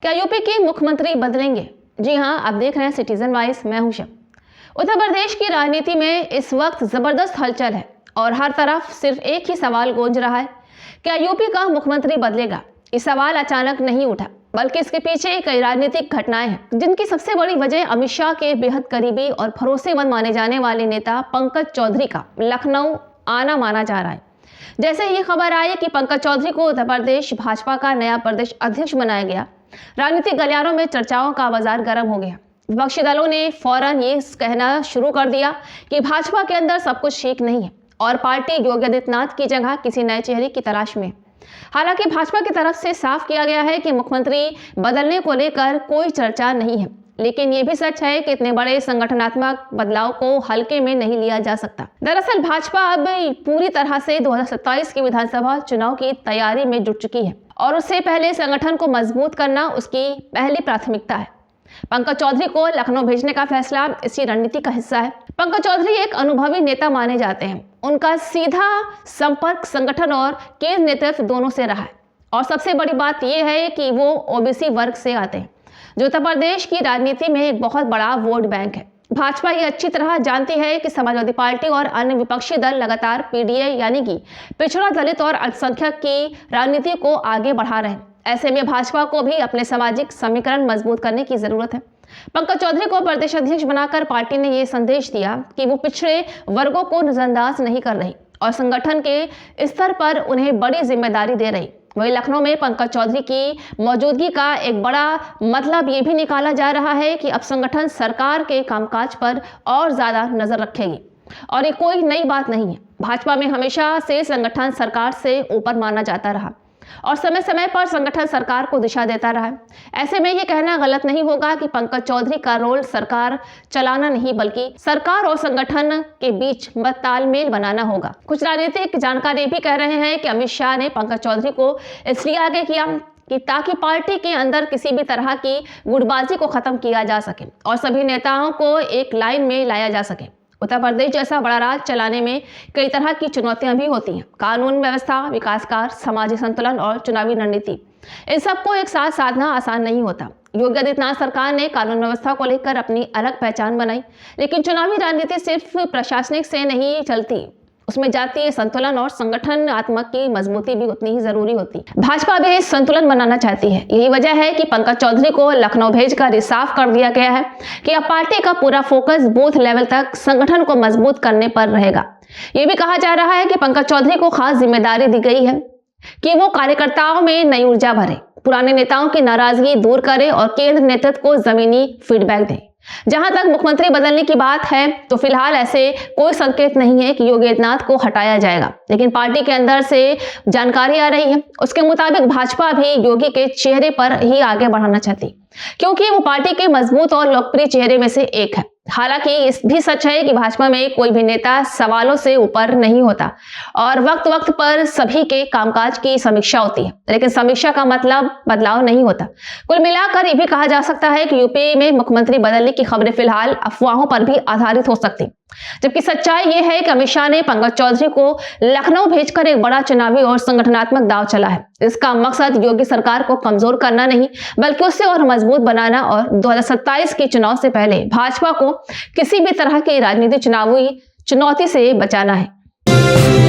क्या यूपी के मुख्यमंत्री बदलेंगे? जी हाँ, आप देख रहे हैं सिटीजन वाइज, मैं हूं शब। उत्तर प्रदेश की राजनीति में इस वक्त जबरदस्त हलचल है और हर तरफ सिर्फ एक ही सवाल गूंज रहा है, क्या यूपी का मुख्यमंत्री बदलेगा? ये सवाल अचानक नहीं उठा, बल्कि इसके पीछे कई राजनीतिक घटनाएं हैं, जिनकी सबसे बड़ी वजह अमित शाह के बेहद करीबी और भरोसेमंद माने जाने वाले नेता पंकज चौधरी का लखनऊ आना माना जा रहा है। जैसे ही खबर आई कि पंकज चौधरी को उत्तर प्रदेश भाजपा का नया प्रदेश अध्यक्ष बनाया गया, राजनीतिक गलियारों में चर्चाओं का बाजार गर्म हो गया। विपक्षी दलों ने फौरन ये कहना शुरू कर दिया कि भाजपा के अंदर सब कुछ ठीक नहीं है और पार्टी योगी आदित्यनाथ की जगह किसी नए चेहरे की तलाश में। हालांकि भाजपा की तरफ से साफ किया गया है कि मुख्यमंत्री बदलने को लेकर कोई चर्चा नहीं है, लेकिन ये भी सच है कि इतने बड़े संगठनात्मक बदलाव को हल्के में नहीं लिया जा सकता। दरअसल भाजपा अब पूरी तरह से 2027 के विधानसभा चुनाव की तैयारी में जुट चुकी है और उससे पहले संगठन को मजबूत करना उसकी पहली प्राथमिकता है। पंकज चौधरी को लखनऊ भेजने का फैसला इसी रणनीति का हिस्सा है। पंकज चौधरी एक अनुभवी नेता माने जाते हैं। उनका सीधा संपर्क संगठन और केंद्र नेतृत्व दोनों से रहा है और सबसे बड़ी बात यह है कि वो ओबीसी वर्ग से आते हैं, जो उत्तर प्रदेश की राजनीति में एक बहुत बड़ा वोट बैंक है। भाजपा ये अच्छी तरह जानती है कि समाजवादी पार्टी और अन्य विपक्षी दल लगातार पीडीए यानी कि पिछड़ा दलित और अल्पसंख्यक की राजनीति को आगे बढ़ा रहे हैं। ऐसे में भाजपा को भी अपने सामाजिक समीकरण मजबूत करने की जरूरत है। पंकज चौधरी को प्रदेश अध्यक्ष बनाकर पार्टी ने यह संदेश दिया कि वो पिछड़े वर्गों को नजरअंदाज नहीं कर रही और संगठन के स्तर पर उन्हें बड़ी जिम्मेदारी दे रही। वहीं लखनऊ में पंकज चौधरी की मौजूदगी का एक बड़ा मतलब ये भी निकाला जा रहा है कि अब संगठन सरकार के कामकाज पर और ज्यादा नजर रखेगी और ये कोई नई बात नहीं है। भाजपा में हमेशा से संगठन सरकार से ऊपर माना जाता रहा और समय समय पर संगठन सरकार को दिशा देता रहा है। ऐसे में ये कहना गलत नहीं होगा कि पंकज चौधरी का रोल सरकार चलाना नहीं, बल्कि सरकार और संगठन के बीच तालमेल बनाना होगा। कुछ राजनीतिक जानकार ये भी कह रहे हैं कि अमित शाह ने पंकज चौधरी को इसलिए आगे किया कि ताकि पार्टी के अंदर किसी भी तरह की गुटबाजी को खत्म किया जा सके और सभी नेताओं को एक लाइन में लाया जा सके। उत्तर प्रदेश जैसा बड़ा राज्य चलाने में कई तरह की चुनौतियां भी होती हैं, कानून व्यवस्था, विकास कार्य, सामाजिक संतुलन और चुनावी रणनीति। इन सबको एक साथ साधना आसान नहीं होता। योगी आदित्यनाथ सरकार ने कानून व्यवस्था को लेकर अपनी अलग पहचान बनाई, लेकिन चुनावी राजनीति सिर्फ प्रशासनिक से नहीं चलती, उसमें जातीय संतुलन और संगठनात्मक की मजबूती भी उतनी ही जरूरी होती। भाजपा भी संतुलन बनाना चाहती है। यही वजह है कि पंकज चौधरी को लखनऊ भेजकर साफ कर दिया गया है कि अब पार्टी का पूरा फोकस बूथ लेवल तक संगठन को मजबूत करने पर रहेगा। यह भी कहा जा रहा है कि पंकज चौधरी को खास जिम्मेदारी दी गई है कि वो कार्यकर्ताओं में नई ऊर्जा भरे, पुराने नेताओं की नाराजगी दूर करे और केंद्र नेतृत्व को जमीनी फीडबैक दे। जहां तक मुख्यमंत्री बदलने की बात है तो फिलहाल ऐसे कोई संकेत नहीं है कि योगी आदित्यनाथ को हटाया जाएगा, लेकिन पार्टी के अंदर से जानकारी आ रही है, उसके मुताबिक भाजपा भी योगी के चेहरे पर ही आगे बढ़ाना चाहती, क्योंकि वो पार्टी के मजबूत और लोकप्रिय चेहरे में से एक है। हालांकि इस भी सच है कि भाजपा में कोई भी नेता सवालों से ऊपर नहीं होता और वक्त वक्त पर सभी के कामकाज की समीक्षा होती है, लेकिन समीक्षा का मतलब बदलाव नहीं होता। कुल मिलाकर ये भी कहा जा सकता है कि यूपी में मुख्यमंत्री बदलने की खबरें फिलहाल अफवाहों पर भी आधारित हो सकती, जबकि सच्चाई यह है कि अमित शाह ने पंकज चौधरी को लखनऊ भेजकर एक बड़ा चुनावी और संगठनात्मक दांव चला है। इसका मकसद योगी सरकार को कमजोर करना नहीं, बल्कि उससे और मजबूत बनाना और 2027 के चुनाव से पहले भाजपा को किसी भी तरह की राजनीतिक चुनावी चुनौती से बचाना है।